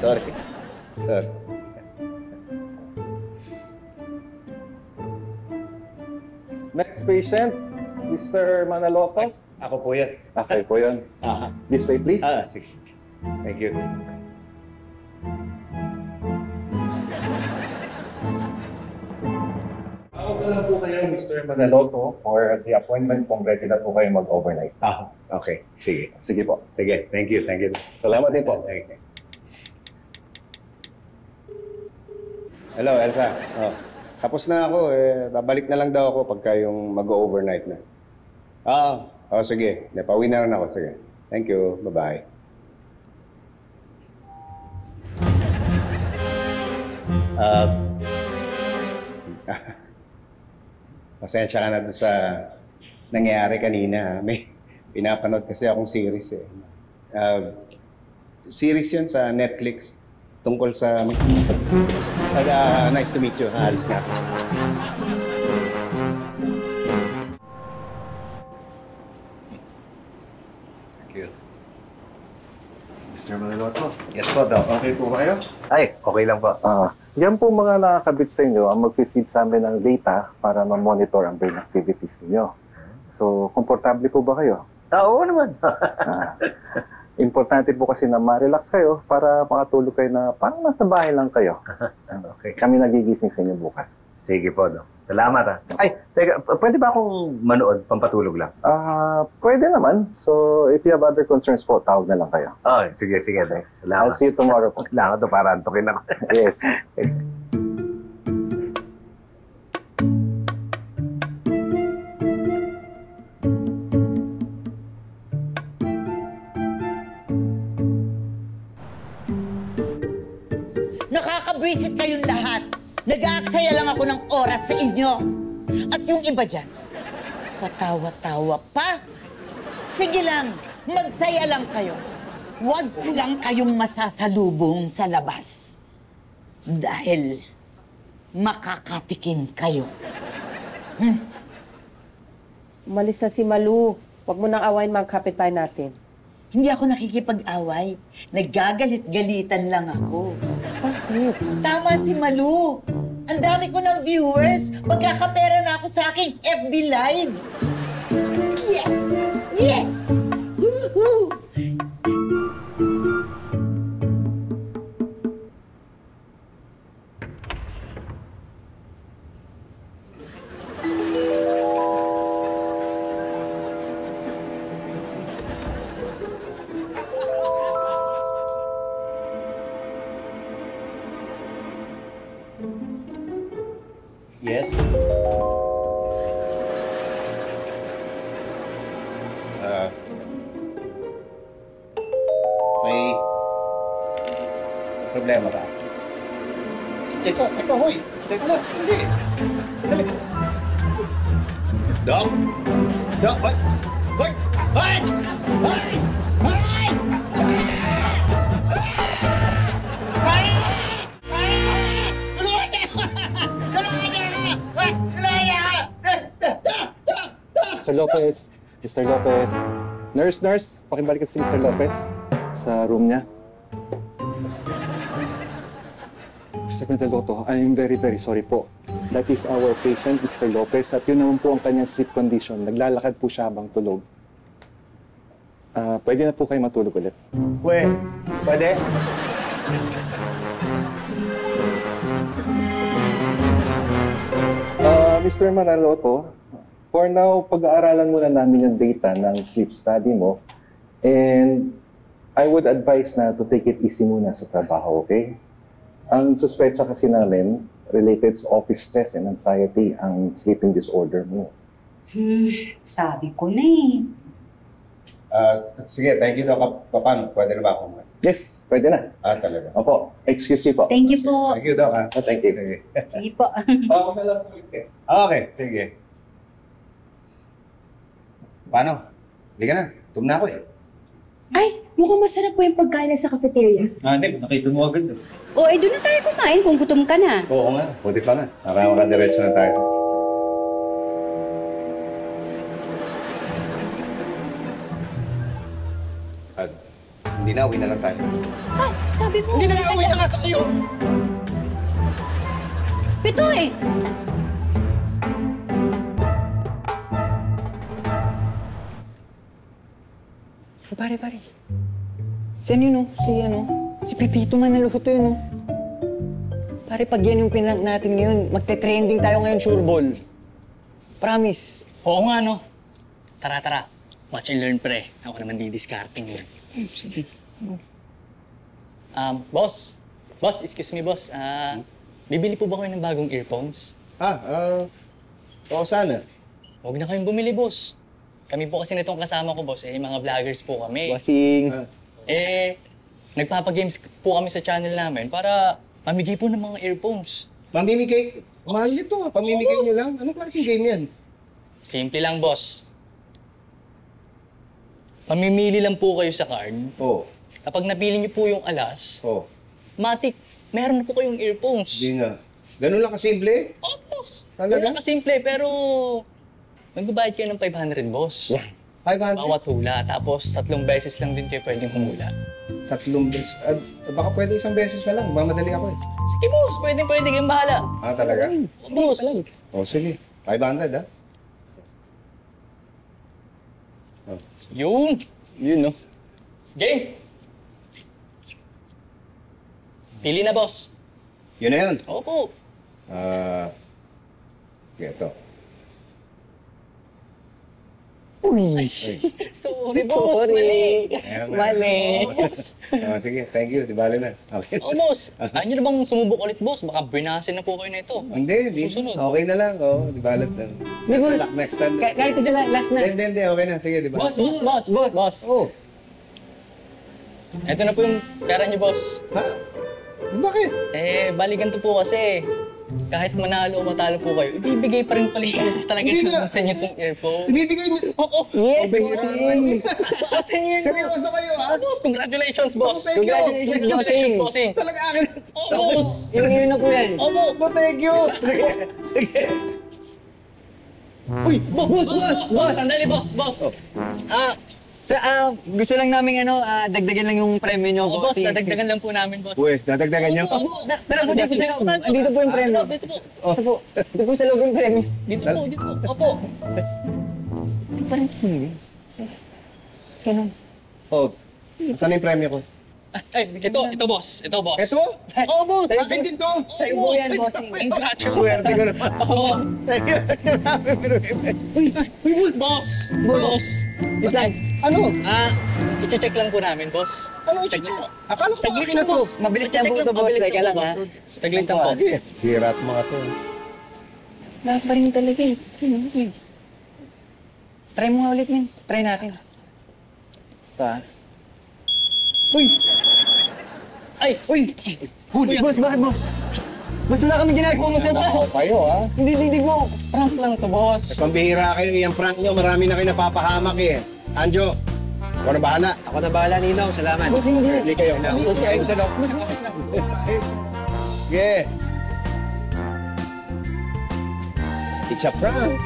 Sorry. Sir. Next patient, Mr. Manaloto. Ako po yan. Okay po yun. This way, please. Sige. Thank you. Ako na lang po kayo, Mr. Manaloto, or the appointment kung ready na po kayo mag-overnight. Okay. Sige. Sige po. Sige. Thank you. Thank you. Salamat din po. Thank you. Hello, Elsa. Tapos na ako. Babalik na lang daw ako pagka yung mag-overnight na. Sige. Pauwi na rin ako. Sige. Thank you. Bye-bye. Pasensya ka na doon sa nangyayari kanina. May pinapanood kasi akong series eh. Series yun sa Netflix. Tungkol sa... nice to meet you. Alis na. Thank you. Mr. Manaloto. Yes po, Doc. Okay po kayo? Ay, okay lang po. Yan po mga nakakabit sa inyo ang mag-feed sa amin ng data para ma-monitor ang brain activities niyo. So, komportable po ba kayo? Oo naman. Importante po kasi na ma-relax kayo para makatulog kayo na parang nasa bahay lang kayo. Okay. Kami nagigising sa inyo bukas. Sige po, Doc. Salamat Ay, teka, pwede ba akong manood pampatulog lang? Pwede naman. So, if you have other concerns po, tawag na lang kayo. Sige, Doc. Salamat. I'll see you tomorrow po. Kailangan to para antukin ako. Yes. Nakakabwisit kayong lahat. Nag-aaksaya lang ako ng oras sa inyo. At yung iba dyan, patawa-tawa pa. Sige lang, magsaya lang kayo. Huwag ko lang kayong masasalubong sa labas. Dahil makakatikim kayo. Umalis na si Malu. Huwag mo nang awayin mga kapitbahay natin. Hindi ako nakikipag-away. Nagagalit-galitan lang ako. Bakit? Tama si Malu. Ang dami ko ng viewers. Magkakapera na ako sa aking FB Live. Yes! Yes! Woohoo! Yes? May problema ba? Teka, hoy! Teka lang, hindi. Dali. Doc? Doc, hoy! Hoy! Hoy! Hoy! Hoy! Mr. Lopez. Mr. Lopez. Nurse, pakibalik si Mr. Lopez sa room niya. Mr. Manaloto, I'm very, very sorry po. That is our patient, Mr. Lopez, at yun naman po ang kanyang sleep condition. Naglalakad po siya habang tulog. Pwede na po kayo matulog ulit. Pwede? Mr. Manaloto, for now, pag-aaralan muna namin yung data ng sleep study mo. And I would advise na to take it easy muna sa trabaho, okay? Ang suspetsa kasi namin, related sa office stress and anxiety, ang sleeping disorder mo. Sabi ko na eh. Sige, thank you, Doc. Paano? Pwede na ba ako? Yes, pwede na. Talaga. Opo, excuse me po. Thank you po. Thank you, Doc. Thank you. Sige po. Okay, sige. Paano? Hindi ka na. Tum na ako eh. Ay, mukhang masarap po yung pagkain sa cafeteria. Hindi. Nakita mo agad. O, doon na tayo kumain kung gutom ka na. Oo nga. Buti pa nga. Makadiretso na tayo. Hindi na, uwi na lang tayo. Ah, sabi mo. Hindi na nga, uwi na nga tayo! Pito eh. Pare. Si ano yun, si Pepito Manaloto yun, Pare, pag yan yung pinrank natin ngayon, magte-trending tayo ngayon, sure ball. Promise. Oo nga, no? Tara. Watch and learn, pre. Ako naman di-discarding ngayon. Boss. Boss, excuse me, boss. Bibili po ba kayo ng bagong earphones? Oo, sana. Huwag na kayong bumili, boss. Kami po kasi nitong kasama ko, boss, mga vloggers po kami. Bossing. Nagpapagames po kami sa channel namin para mamigay po ng mga earphones. Mamimigay. Mahal nito ha. Pamimigay niyo lang. Anong klaseng game yan? Simple lang, boss. Mamimili lang po kayo sa card. Oo. Kapag napili niyo po yung alas, Oo. matik, meron na po kayong earphones. Hindi nga. Ganun lang kasimple? Oh, boss. Talaga? Wala ka simple, pero magbabayad kayo ng 500, boss. Yeah. 500? Bawat hula. Tapos 3 beses lang din kayo pwedeng humula. 3 beses. Baka pwede 1 beses na lang. Mamadali ako eh. Sige, boss. Pwede kayong bahala. Talaga? Oh, boss. Sige. 500 ha? Yun, no? Game! Pili na, boss. Yun na yun. Opo. Ito. Uy! Sorry, boss. Mali. Mali. Sige, thank you. Di bali na. Okay. Oh, boss. Ayaw niyo na bang sumubok ulit, boss? Baka binasin na po kayo na ito. Hindi. Susunod. Okay na lang. Di balat na. Di, boss. Next time. Kahit isa last na. Hindi. Okay na. Sige, di ba? Boss. Oh. Ito na po yung pera niyo, boss. Ha? Bakit? Balikan to po kasi. Kahit manalo o matalo po kayo, ibibigay pa rin pala talaga Hindi nga. sa inyo itong earphone. Ibibigay mo. Oo. Yes, Bossing. Baka sa inyo yun, boss. Seryoso kayo ha? Boss, congratulations, boss. Oh, thank you. Congratulations, bossing. Talaga akin. Oh, boss. Yun na po yan. Opo. Thank you. Sige. Uy, boss. Sandali, boss. So, gusto lang namin dagdagan lang yung premyo nyo. Oo, boss. Dadagdagan lang po namin, boss. Uy, dadagdagan niyo? Tara po, dito sa loob. Dito po yung premyo. Dito po. Ito po sa loob yung premyo. Dito po. Opo. Parang ganun. Oh, saan yung premyo ko? Ito, boss. Ito, boss. Ito? Oo, boss. Akin din to. Sa'yo po yan, bossing. Congratulations. Swerte ko naman. Oo. Uy, Boss. wait lang. Ano? I-check lang po namin, boss. Ano Check ito? po. Akala ko Saglit akin na lang, to. boss. Mabilis I-check lang po ito, boss. mabilis Teka lang, boss. ha? Saglit lang po. Sige. Hirat mga to. Wala pa rin talaga eh. Try mo nga ulit, men. Try natin. Uy! Ay! Uy! Huli, boss, bakit, boss? Boss, wala kami ginagawa mo sa boss. Kayo ha? Hindi mo. Prank lang to, boss. Pambihira kayo, yung prank nyo, marami na kayo napapahamak eh. Anjo, ako na bahala. Ako na bahala, Ninong. Salamat. Boss, hindi. Hindi kayo na. Sige. It's a prank.